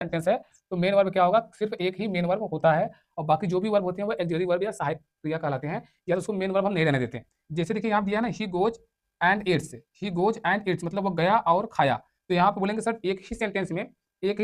Sentence है तो main verb क्या होगा, सिर्फ एक ही मेन वर्ब होता है और बाकी जो भी वर्ब होते हैं वो एक्सिलरी वर्ब या सहायक क्रिया कहलाते हैं, या उसको मेन वर्ब हम नहीं रहने देते हैं। जैसे देखिए यहाँ दिया है ना, he goes and it's, he goes and it's मतलब वो गया और खाया। तो यहाँ पे बोलेंगे सर एक ही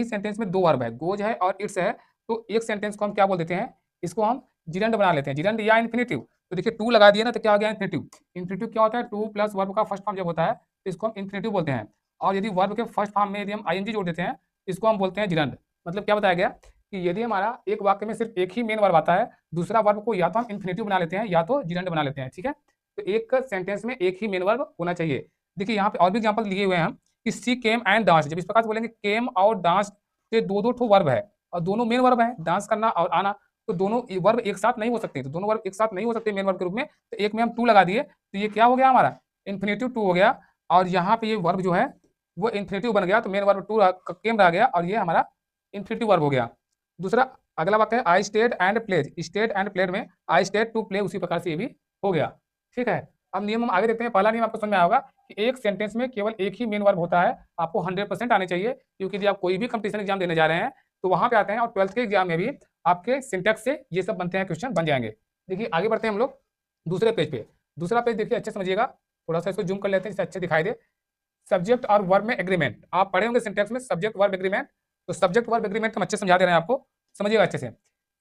सेंटेंस में दो वर्ब है, गोज है और इट्स है, तो एक सेंटेंस को हम क्या बोल देते हैं, इसको हम जिरंड बना लेते हैं, जिरंड या इन्फिनेटिव। तो देखिए टू लगा दिया ना तो क्या हो गया, इन्फिनेटिव। इन्फिनेटिव क्या होता है, टू प्लस वर्ब का फर्स्ट फॉर्म जब होता है तो इसको हम इन्फिनेटिव बोलते हैं। और यदि वर्ब के फर्स्ट फॉर्म में यदि हम आईएनजी जोड़ देते हैं इसको हम बोलते हैं जिरंड। मतलब क्या बताया गया कि यदि हमारा एक वाक्य में सिर्फ एक ही मेन वर्ब आता है, दूसरा वर्ब को या तो हम इन्फिनेटिव बना लेते हैं या तो जिरंड बना लेते हैं, ठीक है। तो एक सेंटेंस में एक ही मेन वर्ब होना चाहिए। देखिए यहाँ पे और भी एग्जाम्पल लिए हुए हैं हम कि सी केम एंड डांस, जब इस प्रकार से बोलेंगे केम और डांस, ये दो दो ठो वर्ब है और दोनों मेन वर्ब है, डांस करना और आना, तो दोनों वर्ब एक साथ नहीं हो सकते, तो दोनों वर्ब एक साथ नहीं हो सकते मेन वर्ब के रूप में, तो एक में हम टू लगा दिए तो ये क्या हो गया हमारा, इन्फिनेटिव टू हो गया। और यहाँ पे ये वर्ब जो है वो इन्फिनेटिव बन गया, तो मेन वर्ब टू केम रह गया और ये हमारा इन्फिनेटिव वर्ब हो गया। दूसरा अगला वाक्य है I stayed and played, stayed and played में आई स्टेड टू प्ले, उसी प्रकार से ये भी हो गया, ठीक है। अब नियम हम आगे देखते हैं। पहला नियम आपको समझ में आएगा कि एक सेंटेंस में केवल एक ही मेन वर्ब होता है, आपको 100% आने चाहिए, क्योंकि यदि आप कोई भी कंपटीशन एग्जाम देने जा रहे हैं तो वहां पे आते हैं, और 12th के एग्जाम में भी आपके सिंटेक्स से ये सब बनते हैं, क्वेश्चन बन जाएंगे। देखिए आगे बढ़ते हैं हम लोग दूसरे पेज पे। दूसरा पेज देखिए अच्छे समझिएगा, थोड़ा सा इसको जूम कर लेते हैं जिससे अच्छे दिखाई दे। सब्जेक्ट और वर्ब में एग्रीमेंट, आप पढ़े होंगे सिंटेक्स में सब्जेक्ट वर्ब एग्रीमेंट, तो सब्जेक्ट वर्ब एग्रीमेंट हम अच्छे समझा दे रहे हैं आपको, समझिएगा अच्छे से।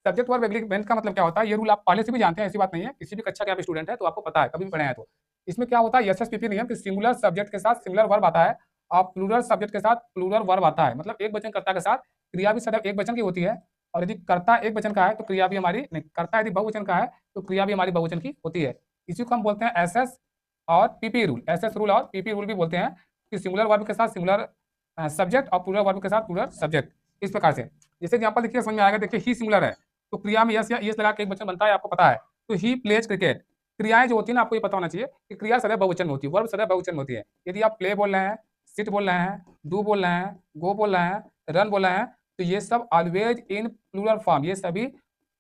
सब्जेक्ट वर्ब एग्रीमेंट का मतलब क्या होता है, ये रूल आप पहले से भी जानते हैं, ऐसी बात नहीं है, किसी भी कक्षा के आप स्टूडेंट है तो आपको पता है, कभी भी पढ़े हैं तो। इसमें क्या होता है, एसएसपीपी नियम कि सिंगुलर सब्जेक्ट के साथ सिंगुलर वर्ब आता है और प्लूरल सब्जेक्ट के साथ प्लूरल वर्ब आता है। मतलब एक वचन कर्ता के साथ क्रिया भी सदैव एक वचन की होती है, और यदि कर्ता एक वचन का है तो क्रिया भी हमारी नहीं, कर्ता यदि बहुवचन का है तो क्रिया भी हमारी बहुवचन की होती है। इसी को हम बोलते हैं एसएस और पीपी रूल, एसएस रूल और पीपी रूल भी बोलते हैं, कि सिंगुलर वर्ब के साथ सिंगुलर सब्जेक्ट और प्लूरल वर्ब के साथ प्लूरल सब्जेक्ट, इस प्रकार से। जैसे एग्जांपल देखिए समझ में आएगा, देखिए ही सिंगुलर है तो क्रिया में यस या यस लगा के एक वचन बनता है, आपको पता है। तो ही प्लेज क्रिकेट, क्रियाएं जो होती है ना आपको ये पता होना चाहिए कि क्रिया सदैव बहुवचन में होती है, वर्ब सदैव बहुवचन में होती है। यदि आप प्ले बोल रहे हैं, सिट बोल रहे हैं, डू बोल रहे हैं, गो बोल रहे हैं, रन बोल रहे हैं, तो ये सब ऑलवेज इन प्लूरल फॉर्म, ये सभी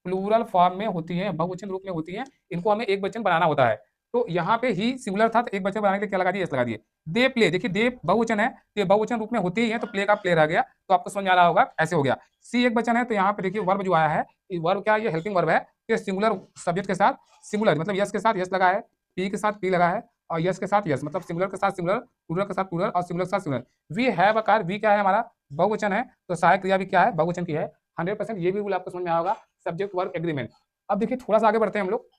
प्लूरल फॉर्म में होती है, बहुवचन रूप में होती है, इनको हमें एक वचन बनाना होता है। तो यहाँ पे ही सिंगुलर था तो एक वचन बनाने के लिए क्या लगा दिए, एस लगा दिए। दे प्ले, देखिए दे बहुवचन है तो ये बहुवचन रूप में होती ही है, तो प्ले का प्ले रह गया, तो आपको समझ आ रहा होगा, ऐसे हो गया। सी एक वचन है तो यहाँ पे देखिए वर्ब जो आया है, वर्ब क्या है, ये हेल्पिंग वर्ब है, ये सिंगुलर सब्जेक्ट के साथ सिंगुलर मतलब यस के साथ यस लगा है, पी के साथ पी लगा है, और यस के साथ यस, मतलब सिंगुलर के साथ सिंगुलर, प्लूरल के साथ प्लूरल और सिंगुलर के साथ singular. We have a car, we क्या है हमारा बहुवचन है, तो सहायक क्रिया भी क्या है, बहुवचन की है। 100% ये भी रूल आपको समझ में आएगा, सब्जेक्ट वर्ब एग्रीमेंट। अब देखिए थोड़ा सा आगे बढ़ते हैं हम लोग,